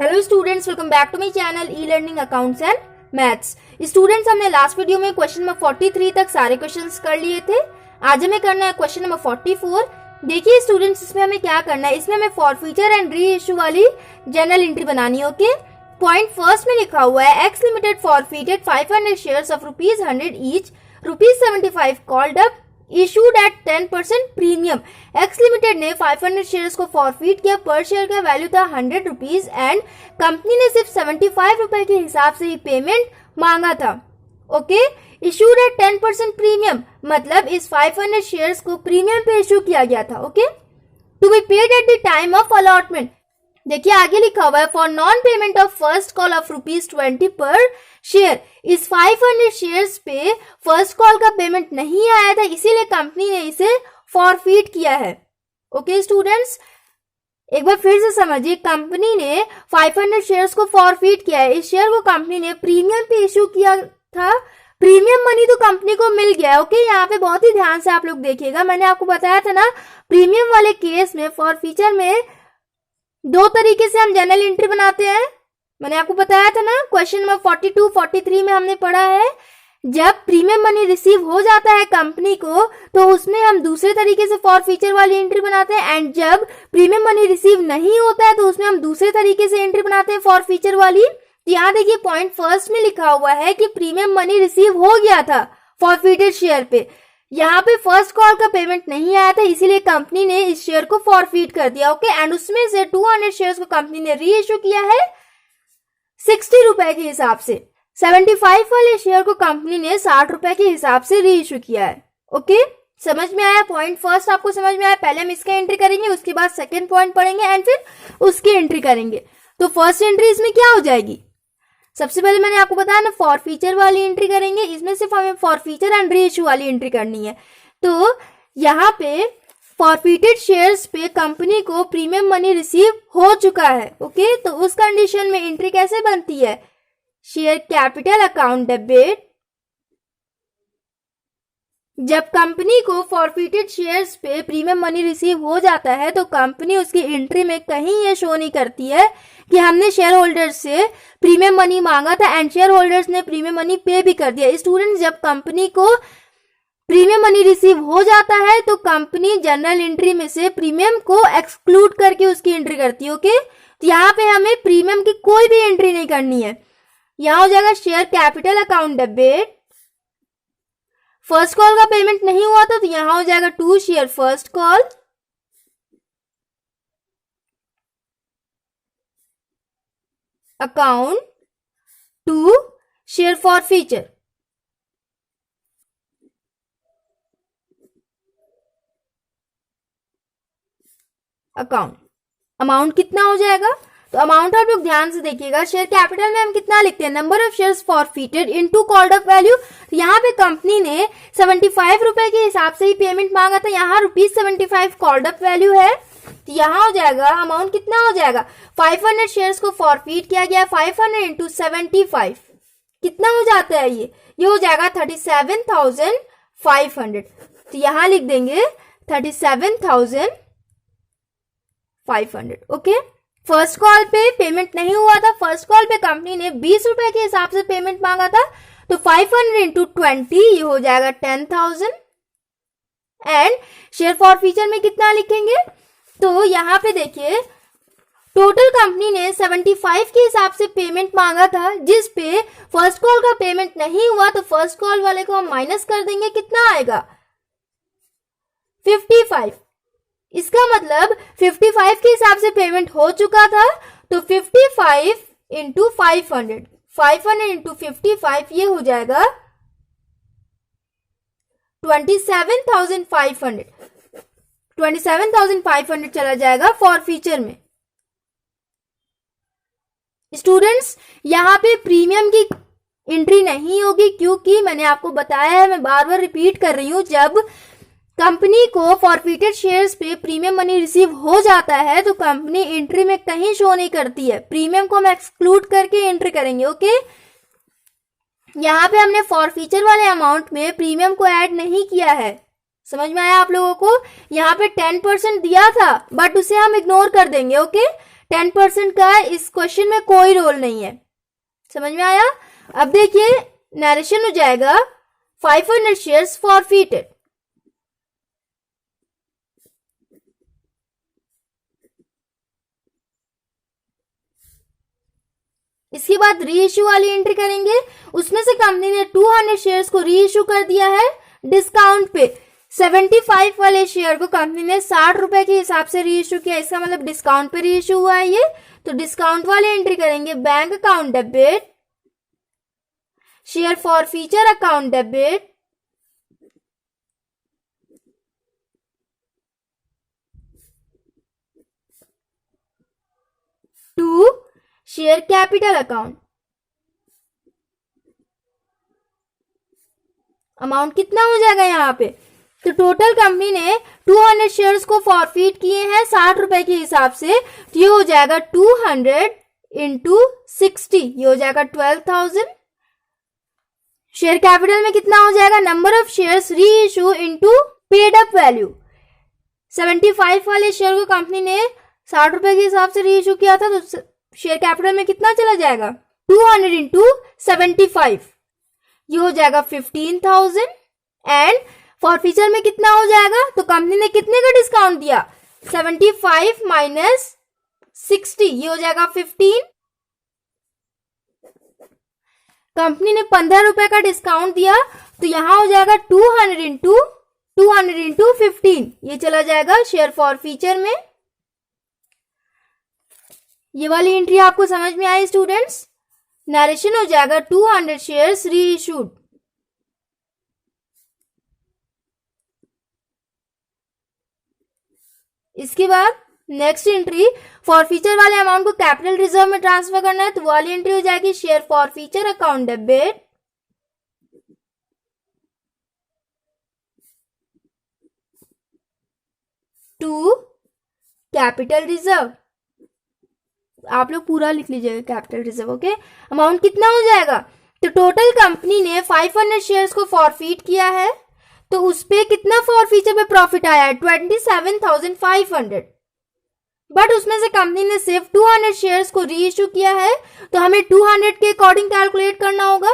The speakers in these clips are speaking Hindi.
Hello students, welcome back to my channel E learning accounts and maths. Students, हमने लास्ट वीडियो में क्वेश्चन नंबर 43 तक सारे क्वेश्चंस कर लिए थे। आज हमें करना है क्वेश्चन नंबर 44। देखिए स्टूडेंट्स, इसमें हमें क्या करना है, इसमें हमें फॉरफीचर एंड री इशू वाली जर्नल एंट्री बनानी है। ओके, पॉइंट फर्स्ट में लिखा हुआ है X Limited forfeited 500 shares of ₹100 each, ₹75 called up, issued at 10% premium. X Limited ने 500 शेयर्स को फॉरफीट किया, पर शेयर का वैल्यू था ₹100 एंड कंपनी ने सिर्फ ₹75 के हिसाब से ही पेमेंट मांगा था। ओके, इशूड एट 10% प्रीमियम मतलब इस 500 शेयर्स को प्रीमियम पे इशू किया गया था। Okay, to be paid at the time of allotment. देखिए आगे लिखा हुआ है for non payment of first call of ₹20 per share. इस 500 शेयर्स पे फर्स्ट कॉल का पेमेंट नहीं आया था, इसीलिए कंपनी ने इसे फॉरफीट किया है। ओके स्टूडेंट्स, एक बार फिर से समझिए, कंपनी ने 500 शेयर्स को फॉरफीट किया है। इस शेयर को कंपनी ने प्रीमियम पे इशू किया था, प्रीमियम मनी तो कंपनी को मिल गया। ओके, यहाँ पे बहुत ही ध्यान से आप लोग देखिएगा, मैंने आपको बताया था ना, प्रीमियम वाले केस में फॉरफीचर में दो तरीके से हम जर्नल एंट्री बनाते हैं। मैंने आपको बताया था ना, क्वेश्चन नंबर 42, 43 में हमने पढ़ा है, जब प्रीमियम मनी रिसीव हो जाता है कंपनी को तो उसमें हम दूसरे तरीके से फॉरफीचर वाली एंट्री बनाते हैं, एंड जब प्रीमियम मनी रिसीव नहीं होता है तो उसमें हम दूसरे तरीके से एंट्री बनाते हैं फॉरफीचर वाली। तो यहाँ देखिए पॉइंट फर्स्ट में लिखा हुआ है कि प्रीमियम मनी रिसीव हो गया था फॉरफीटेड शेयर पे, यहाँ पे फर्स्ट कॉल का पेमेंट नहीं आया था, इसीलिए कंपनी ने इस शेयर को फॉरफीट कर दिया। ओके, एंड उसमें से 200 शेयर्स को कंपनी ने री इशू किया है ₹60 के हिसाब से। 75 वाले शेयर को कंपनी ने ₹60 के हिसाब से री इशू किया है। ओके, समझ में आया? पॉइंट फर्स्ट आपको समझ में आया? पहले हम इसका एंट्री करेंगे, उसके बाद सेकेंड पॉइंट पढ़ेंगे एंड फिर उसकी एंट्री करेंगे। तो फर्स्ट एंट्री इसमें क्या हो जाएगी? सबसे पहले मैंने आपको बताया ना, फॉरफीचर वाली एंट्री करेंगे, इसमें सिर्फ हमें फॉरफीचर एंड री इशू वाली एंट्री करनी है। तो यहाँ पे फॉरफीटेड शेयर्स पे कंपनी को प्रीमियम मनी रिसीव हो चुका है। ओके, तो उस कंडीशन में एंट्री कैसे बनती है? Share capital account debit. जब कंपनी को फॉरफीटेड शेयर्स पे प्रीमियम मनी रिसीव हो जाता है तो कंपनी उसकी एंट्री में कहीं ये शो नहीं करती है कि हमने शेयर होल्डर्स से प्रीमियम मनी मांगा था एंड शेयर होल्डर्स ने प्रीमियम मनी पे भी कर दिया। स्टूडेंट्स, जब कंपनी को प्रीमियम मनी रिसीव हो जाता है तो कंपनी जनरल एंट्री में से प्रीमियम को एक्सक्लूड करके उसकी एंट्री करती है। ओके, तो यहाँ पे हमें प्रीमियम की कोई भी एंट्री नहीं करनी है। यहाँ हो जाएगा share capital account debit. First call का पेमेंट नहीं हुआ था तो यहां हो जाएगा to share first call account to share forfeiture account. Amount कितना हो जाएगा? तो अमाउंट आप लोग ध्यान से देखिएगा, शेयर कैपिटल में हम कितना लिखते हैं, number of shares forfeited into called up value. यहाँ पे कंपनी ने ₹75 के हिसाब से ही पेमेंट मांगा था, यहाँ ₹75 कॉल्ड अप वैल्यू है। तो यहाँ हो जाएगा अमाउंट कितना हो जाएगा, 500 शेयर्स को फॉरफीट किया गया, 500 इंटू 75 कितना हो जाता है, ये हो जाएगा 37,500। तो यहाँ लिख देंगे 37,500। ओके, फर्स्ट कॉल पे पेमेंट नहीं हुआ था, फर्स्ट कॉल पे कंपनी ने ₹20 के हिसाब से पेमेंट मांगा था, तो 500 इंटू 20 ये हो जाएगा 10,000। एंड शेयर फॉरफीचर में कितना लिखेंगे? तो यहाँ पे देखिए टोटल कंपनी ने 75 के हिसाब से पेमेंट मांगा था, जिस पे फर्स्ट कॉल का पेमेंट नहीं हुआ, तो फर्स्ट कॉल वाले को हम माइनस कर देंगे, कितना आएगा 55। इसका मतलब 55 के हिसाब से पेमेंट हो चुका था, तो 55 इंटू 500, 500 इंटू 55 ये हो जाएगा 27,500। 27,500 चला जाएगा फॉरफीचर में। स्टूडेंट्स, यहाँ पे प्रीमियम की एंट्री नहीं होगी, क्योंकि मैंने आपको बताया है, मैं बार बार रिपीट कर रही हूं, जब कंपनी को फॉरफीटेड शेयर्स पे प्रीमियम मनी रिसीव हो जाता है तो कंपनी एंट्री में कहीं शो नहीं करती है, प्रीमियम को हम एक्सक्लूड करके एंट्री करेंगे। ओके, यहाँ पे हमने फॉरफीचर वाले अमाउंट में प्रीमियम को ऐड नहीं किया है, समझ में आया आप लोगों को? यहाँ पे 10% दिया था बट उसे हम इग्नोर कर देंगे। ओके, 10% का इस क्वेश्चन में कोई रोल नहीं है। समझ में आया? अब देखिए नरेशन हो जाएगा 500 शेयर्स फॉरफिटेड। इसके बाद री इश्यू वाली एंट्री करेंगे। उसमें से कंपनी ने 200 शेयर्स को री इश्यू कर दिया है डिस्काउंट पे। 75 वाले शेयर को कंपनी ने 60 रुपए के हिसाब से री इश्यू किया, इसका मतलब डिस्काउंट पे री इश्यू हुआ है ये। तो डिस्काउंट वाले एंट्री करेंगे, bank account debit, share forfeiture account debit, to share capital account. Amount कितना हो जाएगा यहाँ पे? तो टोटल कंपनी ने 200 शेयर्स को फॉरफिट किए हैं 60 रुपए के हिसाब से। तो ये हो जाएगा 200 इंटू 60, ये हो जाएगा 12,000। शेयर कैपिटल में कितना हो जाएगा? नंबर ऑफ शेयर्स री issue into paid up value. 75 वाले शेयर को कंपनी ने 60 रुपए के हिसाब से री इशू किया था, तो शेयर कैपिटल में कितना चला जाएगा? 200 इंटू 75, ये हो जाएगा 15,000। एंड फॉरफीचर में कितना हो जाएगा? तो कंपनी ने कितने का डिस्काउंट दिया? 75 माइनस 60, ये हो जाएगा 15। कंपनी ने 15 रुपए का डिस्काउंट दिया, तो यहां हो जाएगा 200 इंटू 15, ये चला जाएगा शेयर फॉरफीचर में। ये वाली एंट्री आपको समझ में आई स्टूडेंट्स? नरेशन हो जाएगा 200 शेयर्स री इशूड। इसके बाद नेक्स्ट एंट्री, फॉरफीचर वाले अमाउंट को कैपिटल रिजर्व में ट्रांसफर करना है, तो वाली एंट्री हो जाएगी share forfeiture account debit, to capital reserve. आप लोग पूरा लिख लीजिएगा कैपिटल रिजर्व। ओके, अमाउंट कितना हो जाएगा? तो टोटल कंपनी ने 500 शेयर्स को फॉरफिट किया है, तो उस पे कितना फॉरफीचर पे प्रॉफिट आया है? 27,500। बट उसमें से कंपनी ने सिर्फ 200 शेयर्स को री इश्यू किया है, तो हमें 200 के अकॉर्डिंग कैलकुलेट करना होगा।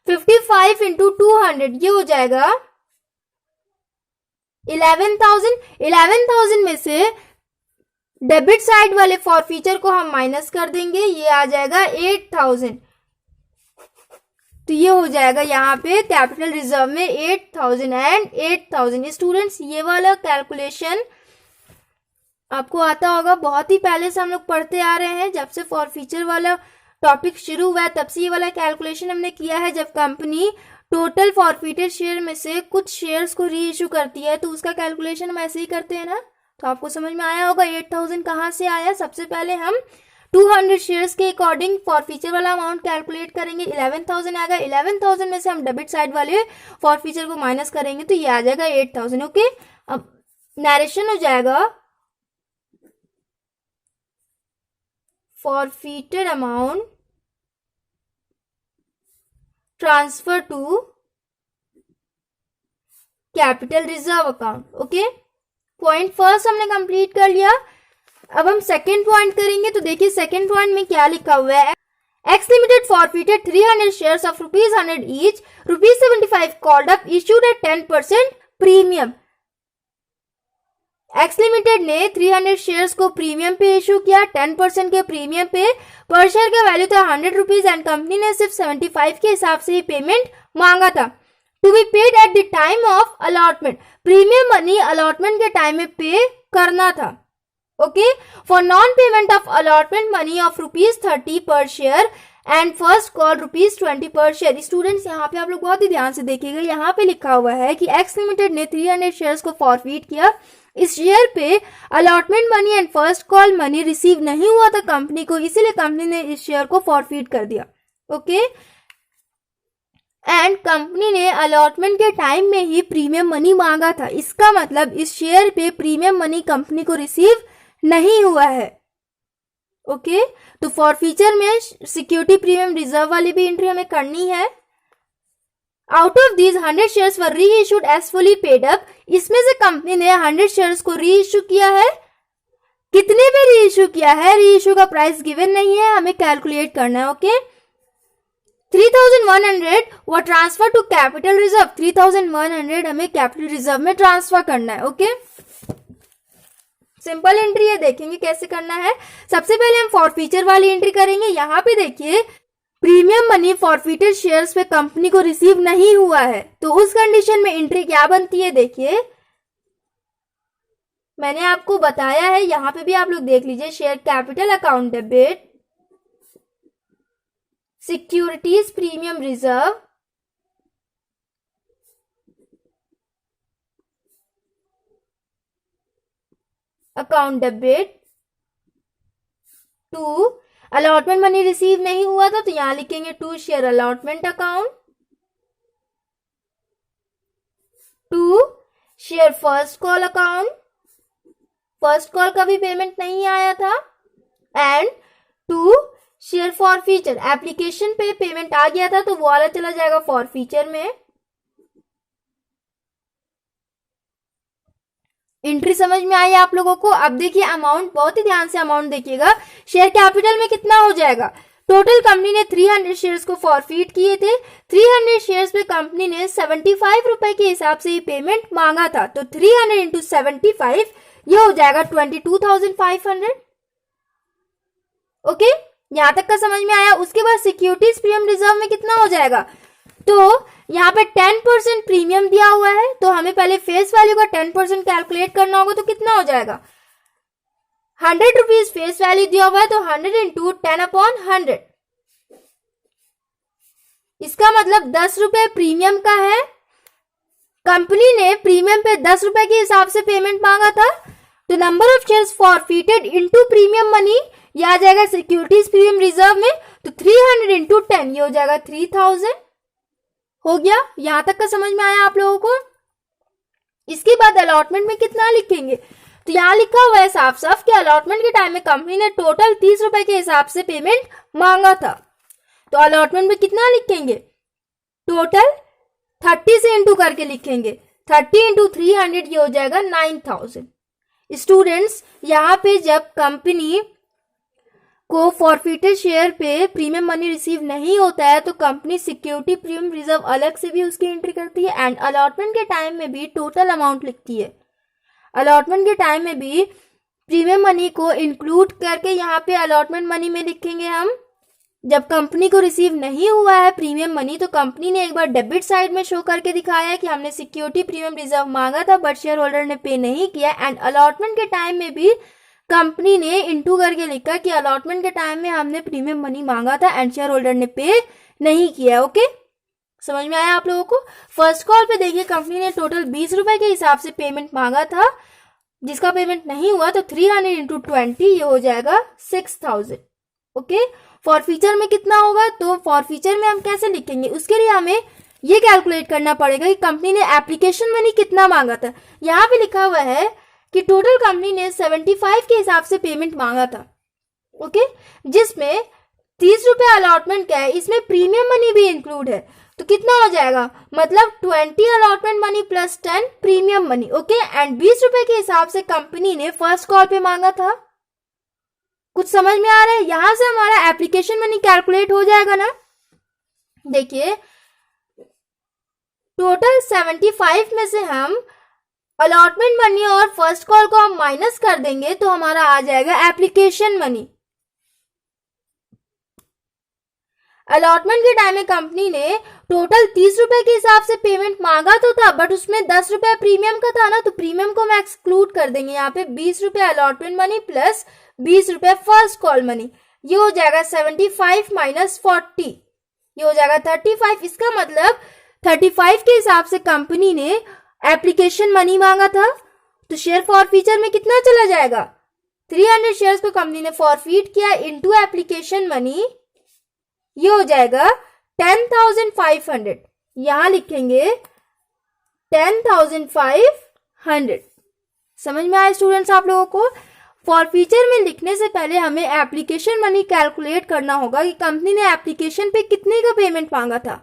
55 इंटू 200, ये हो जाएगा 11,000। 11,000 में से डेबिट साइड वाले फॉरफीचर को हम माइनस कर देंगे, ये आ जाएगा 8,000। तो ये हो जाएगा यहाँ पे कैपिटल रिजर्व में 8,000 एंड 8,000। स्टूडेंट्स ये वाला कैलकुलेशन आपको आता होगा, बहुत ही पहले से हम लोग पढ़ते आ रहे हैं। जब से फॉरफीचर वाला टॉपिक शुरू हुआ है तब से ये वाला कैलकुलेशन हमने किया है। जब कंपनी टोटल फॉरफिटेड शेयर में से कुछ शेयर्स को री इशू करती है, तो उसका कैलकुलेशन हम ऐसे ही करते हैं ना। तो आपको समझ में आया होगा 8,000 कहाँ से आया। सबसे पहले हम 200 शेयर्स के अकॉर्डिंग फॉरफीचर वाला अमाउंट कैलकुलेट करेंगे, 11,000 आएगा। 11,000 में से हम डेबिट साइड वाले फॉरफीचर को माइनस करेंगे, तो ये आ जाएगा 8,000। ओके, अब नरेशन हो जाएगा forfeited amount transfer to capital reserve account. Okay, point first हमने कंप्लीट कर लिया। अब हम सेकंड पॉइंट करेंगे। तो देखिए सेकंड पॉइंट में क्या लिखा हुआ है। X limited forfeited 300 shares of ₹100 each, ₹75 called up, issued at 10% premium. X Limited ने 300 शेयर्स को प्रीमियम पे इशू किया, 10% के प्रीमियम पे। पर शेयर का वैल्यू था ₹100 एंड कंपनी ने सिर्फ 75 के हिसाब से ही पेमेंट मांगा था। To be paid at the time of allotment, premium money allotment के टाइम में पे करना था। Okay, for non payment of allotment money of ₹30 per share and first call ₹20 per share. Students यहाँ पे आप लोग बहुत ही ध्यान से देखिएगा, यहाँ पे लिखा हुआ है कि एक्स लिमिटेड ने 300 शेयर्स को फॉरफिट किया। इस शेयर पे allotment money and first call money receive नहीं हुआ था कंपनी को, इसीलिए कंपनी ने इस शेयर को फॉरफिट कर दिया। ओके, एंड कंपनी ने अलॉटमेंट के टाइम में ही प्रीमियम मनी मांगा था। इसका मतलब इस शेयर पे प्रीमियम मनी कंपनी को रिसीव नहीं हुआ है। ओके, तो फॉरफीचर में सिक्योरिटी प्रीमियम रिजर्व वाली भी एंट्री हमें करनी है। Out of these 100 shares were reissued as fully paid up, इसमें से कंपनी ने 100 शेयर्स को री इशू किया है, कितने में री इशू किया है, री इशू का प्राइस गिवन नहीं है, हमें कैलकुलेट करना है। ओके 3100 वो ट्रांसफर टू कैपिटल रिजर्व, 3100 हमें कैपिटल रिजर्व में ट्रांसफर करना है। ओके सिंपल एंट्री है, देखेंगे कैसे करना है। सबसे पहले हम फॉरफीचर वाली एंट्री करेंगे। यहाँ पे देखिए प्रीमियम मनी फॉरफीटेड शेयर्स पे कंपनी को रिसीव नहीं हुआ है, तो उस कंडीशन में एंट्री क्या बनती है, देखिए मैंने आपको बताया है, यहाँ पे भी आप लोग देख लीजिए। Share capital account debit securities premium reserve account debit to allotment money receive नहीं हुआ था, तो यहां लिखेंगे to share allotment account, to share first call account, first call का भी पेमेंट नहीं आया था, and to share forfeiture, application पे पेमेंट आ गया था तो वो वाला चला जाएगा फॉरफीचर में। एंट्री समझ में आई आप लोगों को। अब देखिए अमाउंट, बहुत ही ध्यान से अमाउंट देखिएगा। शेयर कैपिटल में कितना हो जाएगा, टोटल कंपनी ने 300 शेयर्स को फॉरफीट किए थे, 300 शेयर्स पे कंपनी ने 75 रुपए के हिसाब से ये पेमेंट मांगा था, तो 300 इंटू 75 ये हो जाएगा 22,500। ओके यहां तक का समझ में आया। उसके बाद सिक्योरिटीज प्रीमियम रिजर्व में कितना हो जाएगा, तो यहाँ पे 10% प्रीमियम दिया हुआ है, तो हमें पहले फेस वैल्यू का 10% कैलकुलेट करना होगा, तो कितना हो जाएगा, 100 रुपीज फेस वैल्यू दिया हुआ है, तो 100 इंटू 10/100, इसका मतलब 10 रुपए प्रीमियम का है। कंपनी ने प्रीमियम पे 10 रुपए के हिसाब से पेमेंट मांगा था, तो number of shares forfeited into premium money ये आ जाएगा सिक्योरिटीज प्रीमियम रिजर्व में, तो 300 इंटू 10 ये हो जाएगा 3000। हो गया, यहां तक का समझ में आया आप लोगों को। इसके बाद अलॉटमेंट में कितना लिखेंगे, तो यहां लिखा हुआ है साफ साफ कि अलॉटमेंट के टाइम में कंपनी ने टोटल 30 रुपए के हिसाब से पेमेंट मांगा था, तो अलॉटमेंट में कितना लिखेंगे, टोटल 30 से इंटू करके लिखेंगे, 30 इंटू 300 ये हो जाएगा 9000। स्टूडेंट्स यहाँ पे जब कंपनी को फॉरफीटेड शेयर पे प्रीमियम मनी रिसीव नहीं होता है, तो कंपनी सिक्योरिटी प्रीमियम रिजर्व अलग से भी उसकी एंट्री करती है, एंड अलॉटमेंट के टाइम में भी टोटल अमाउंट लिखती है। अलॉटमेंट के टाइम में भी प्रीमियम मनी को इंक्लूड करके यहाँ पे अलॉटमेंट मनी में लिखेंगे हम। जब कंपनी को रिसीव नहीं हुआ है प्रीमियम मनी, तो कंपनी ने एक बार डेबिट साइड में शो करके दिखाया है कि हमने सिक्योरिटी प्रीमियम रिजर्व मांगा था बट शेयर होल्डर ने पे नहीं किया, एंड अलॉटमेंट के टाइम में भी कंपनी ने इंटू करके लिखा कि अलॉटमेंट के टाइम में हमने प्रीमियम मनी मांगा था एंड शेयर होल्डर ने पे नहीं किया। ओके समझ में आया आप लोगों को। फर्स्ट कॉल पे देखिए कंपनी ने टोटल 20 रुपए के हिसाब से पेमेंट मांगा था, जिसका पेमेंट नहीं हुआ, तो 300 इंटू 20 ये हो जाएगा 6000। ओके फॉरफीचर में कितना होगा, तो फॉरफीचर में हम कैसे लिखेंगे, उसके लिए हमें ये कैलकुलेट करना पड़ेगा कि कंपनी ने एप्लीकेशन मनी कितना मांगा था। यहाँ पे लिखा हुआ है कि टोटल कंपनी ने 75 के हिसाब से पेमेंट मांगा था, ओके जिसमें 30 रुपए अलॉटमेंट का है, इसमें प्रीमियम मनी भी इंक्लूड है, तो कितना हो जाएगा, मतलब 20 allotment money plus 10 premium money. Okay and 20 रुपए के हिसाब से कंपनी ने फर्स्ट कॉल पे मांगा था। कुछ समझ में आ रहा है, यहां से हमारा एप्लीकेशन मनी कैलकुलेट हो जाएगा ना। देखिए टोटल 75 में से हम अलॉटमेंट मनी और फर्स्ट कॉल को हम माइनस कर देंगे, तो हमारा आ जाएगा एप्लीकेशन मनी। अलॉटमेंट के टाइम में कंपनी ने टोटल 30 रुपए के हिसाब से पेमेंट मांगा तो था, बट उसमें 10 रुपए प्रीमियम का था ना, तो प्रीमियम को हम एक्सक्लूड कर देंगे। यहाँ पे 20 रुपए अलॉटमेंट मनी प्लस 20 रुपए फर्स्ट कॉल मनी, ये हो जाएगा 75 माइनस 40, ये हो जाएगा 35। इसका मतलब 35 के हिसाब से कंपनी ने एप्लीकेशन मनी मांगा था, तो शेयर फॉरफीचर में कितना चला जाएगा, 300 शेयर्स को कंपनी ने फॉरफीट किया इनटू एप्लीकेशन मनी, ये हो जाएगा 10,500। यहां लिखेंगे 10,500। समझ में आया स्टूडेंट्स आप लोगों को। फॉरफीचर में लिखने से पहले हमें एप्लीकेशन मनी कैलकुलेट करना होगा कि कंपनी ने एप्लीकेशन पे कितने का पेमेंट मांगा था।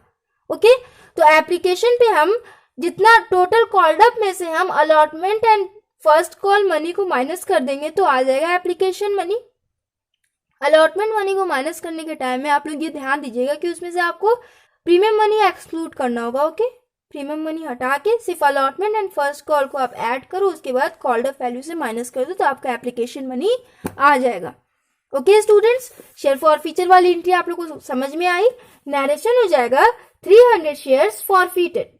ओके तो एप्लीकेशन पे हम जितना टोटल कॉल्ड अप में से हम allotment and first call money को माइनस कर देंगे तो आ जाएगा एप्लीकेशन मनी। अलॉटमेंट मनी को माइनस करने के टाइम में आप लोग ये ध्यान दीजिएगा कि उसमें से आपको प्रीमियम मनी एक्सक्लूड करना होगा। ओके, प्रीमियम मनी हटा के सिर्फ अलॉटमेंट एंड फर्स्ट कॉल को आप ऐड करो, उसके बाद कॉल्ड अप वैल्यू से माइनस कर दो तो आपका एप्लीकेशन मनी आ जाएगा। Okay students, share for feature वाली एंट्री आप लोग को समझ में आई। नरेशन हो जाएगा 300 शेयर्स फॉरफीटेड।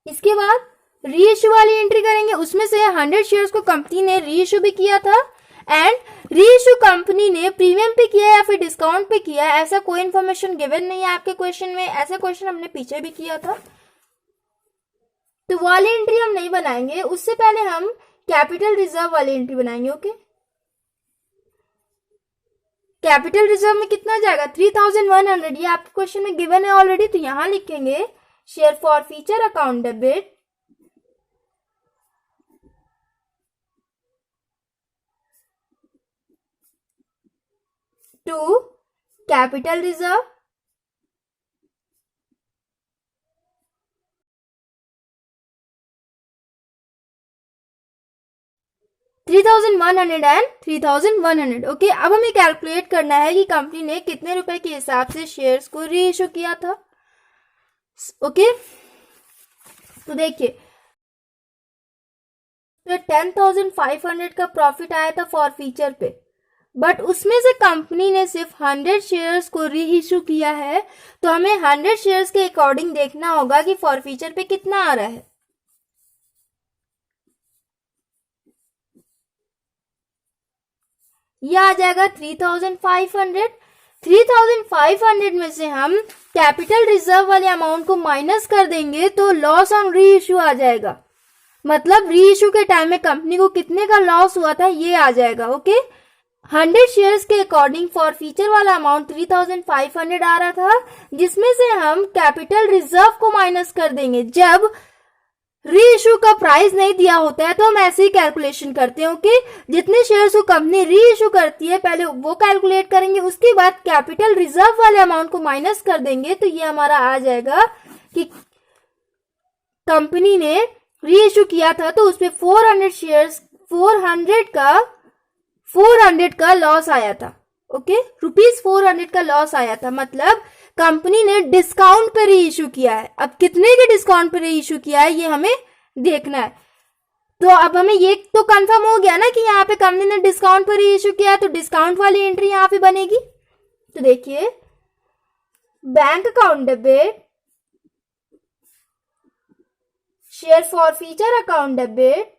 इसके बाद रीइश्यू वाली एंट्री करेंगे, उसमें से 100 शेयर्स को कंपनी ने रीइश्यू भी किया था एंड रीइश्यू कंपनी ने प्रीमियम पे किया या फिर डिस्काउंट पे किया, ऐसा कोई इन्फॉर्मेशन गिवन नहीं है आपके क्वेश्चन में। ऐसा क्वेश्चन हमने पीछे भी किया था, तो वाली एंट्री हम नहीं बनाएंगे। उससे पहले हम कैपिटल रिजर्व वाली एंट्री बनाएंगे। ओके, कैपिटल रिजर्व में कितना जाएगा 3100, ये आपके क्वेश्चन में गिवन है ऑलरेडी, तो यहां लिखेंगे share forfeiture account debit to capital reserve $3,100 and 3,100। Okay, अब हमें कैलकुलेट करना है कि कंपनी ने कितने रुपए के हिसाब से शेयर्स को रीइश्यू किया था। ओके, तो देखिए, तो 10,500 का प्रॉफिट आया था फॉर फीचर पे, बट उसमें से कंपनी ने सिर्फ 100 शेयर्स को रीइश्यू किया है, तो हमें 100 शेयर्स के अकॉर्डिंग देखना होगा कि फॉर फीचर पे कितना आ रहा है। ये आ जाएगा 3,500। 3,500 में से हम कैपिटल रिजर्व वाले अमाउंट को माइनस कर देंगे तो लॉस ऑन री इश्यू आ जाएगा। मतलब री इश्यू के टाइम में कंपनी को कितने का लॉस हुआ था ये आ जाएगा। ओके, 100 शेयर्स के अकॉर्डिंग फॉर फीचर वाला अमाउंट 3,500 आ रहा था, जिसमें से हम कैपिटल रिजर्व को माइनस कर देंगे। जब री इश्यू का प्राइस नहीं दिया होता है तो हम ऐसे ही कैलकुलेशन करते हैं। ओके, जितने शेयर्स को कंपनी री इश्यू करती है पहले वो कैलकुलेट करेंगे, उसके बाद कैपिटल रिजर्व वाले अमाउंट को माइनस कर देंगे तो ये हमारा आ जाएगा कि कंपनी ने री इश्यू किया था तो उसपे 400 शेयर्स 400 का लॉस आया था। ओके, ₹400 का लॉस आया था, मतलब कंपनी ने डिस्काउंट पे री इश्यू किया है। अब कितने के डिस्काउंट पे री इश्यू किया है ये हमें देखना है। तो अब हमें ये तो कंफर्म हो गया ना कि यहाँ पे कंपनी ने डिस्काउंट पे री इश्यू किया है, तो डिस्काउंट वाली एंट्री यहाँ पे बनेगी। तो देखिए, bank account debit, share forfeiture account debit,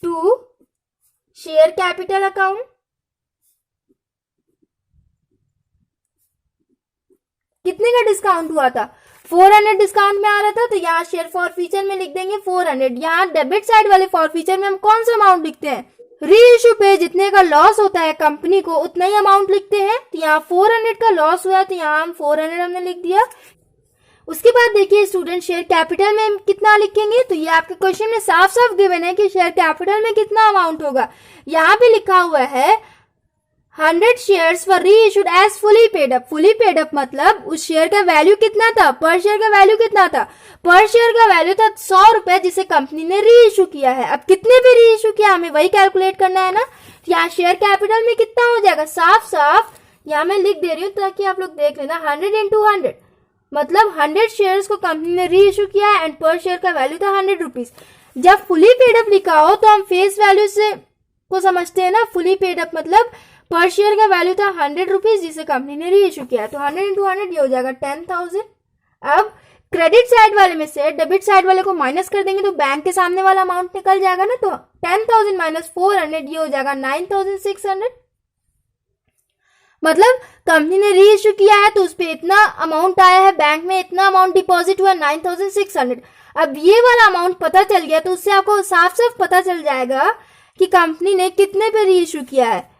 to share capital account, कितने का डिस्काउंट हुआ था 400 डिस्काउंट में आ रहा था, तो यहाँ शेयर फॉर फीचर में लिख देंगे 400। यहाँ डेबिट साइड वाले फॉर फीचर में हम कौन सा अमाउंट लिखते हैं, री इश्यू पे जितने का लॉस होता है कंपनी को उतना ही अमाउंट लिखते हैं। तो यहाँ 400 का लॉस हुआ तो यहाँ हम 400 हमने लिख दिया। उसके बाद देखिए स्टूडेंट, शेयर कैपिटल में कितना लिखेंगे, तो ये आपके क्वेश्चन में साफ साफ गिवन है कि शेयर कैपिटल में कितना अमाउंट होगा। यहाँ पे लिखा हुआ है 100 shares were reissued as fully paid up. Fully paid up मतलब उस शेयर का वैल्यू कितना था, पर शेयर का वैल्यू कितना था, पर शेयर का वैल्यू था 100 रुपए, जिसे कंपनी ने री इशू किया है। अब कितने पे री इशू किया हमें वही कैलकुलेट करना है ना। यहाँ शेयर कैपिटल में कितना हो जाएगा, साफ साफ यहाँ मैं लिख दे रही हूँ ताकि आप लोग देख लेना। 100 into 100 मतलब 100 शेयर्स को कंपनी ने री इशू किया है एंड पर शेयर का वैल्यू था 100 रुपीज। जब फुली पेड अप लिखा हो तो हम फेस वैल्यू से को समझते हैं ना। फुली पेड अप मतलब पर शेयर का वैल्यू था 100 रुपीज जिसे कंपनी ने री इशू किया, तो 100 into 100 ये हो जाएगा 10,000। अब क्रेडिट साइड वाले में से डेबिट साइड वाले को माइनस कर देंगे तो बैंक के सामने वाला अमाउंट निकल जाएगा ना। तो 10,000 माइनस 400 ये हो जाएगा 9,600। मतलब कंपनी ने री इश्यू किया है तो उस पर इतना अमाउंट आया है, बैंक में इतना अमाउंट डिपॉजिट हुआ 9,600। अब ये वाला अमाउंट पता चल गया तो उससे आपको साफ साफ पता चल जाएगा कि कंपनी ने कितने पे री इश्यू किया है।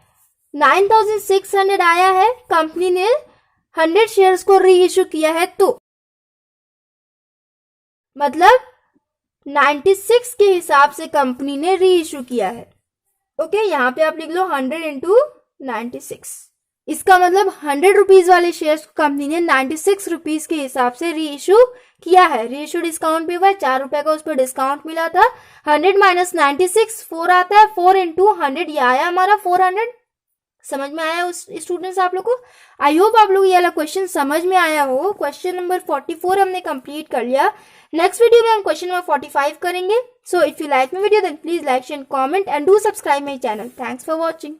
9,600 आया है, कंपनी ने 100 शेयर्स को री इश्यू किया है। तो मतलब 96 के हिसाब से कंपनी ने री इशू किया है। ओके, यहाँ पे आप लिख लो 100 इंटू 96। इसका मतलब 100 रुपीज वाले शेयर्स को कंपनी ने 96 रुपीज के हिसाब से री इशू किया है। री इशू डिस्काउंट भी हुआ है, 4 रुपए का उस पर डिस्काउंट मिला था। 100 माइनस 96 4 आता है, 4 इंटू 100 ये आया हमारा 400। समझ में आया उस स्टूडेंट्स आप लोग को? आई होप आप लोग ये वाला क्वेश्चन समझ में आया हो। क्वेश्चन नंबर 44 हमने कंप्लीट कर लिया। नेक्स्ट वीडियो में हम क्वेश्चन नंबर 45 करेंगे। So if you like my video then please like share comment and do subscribe my channel. Thanks for watching.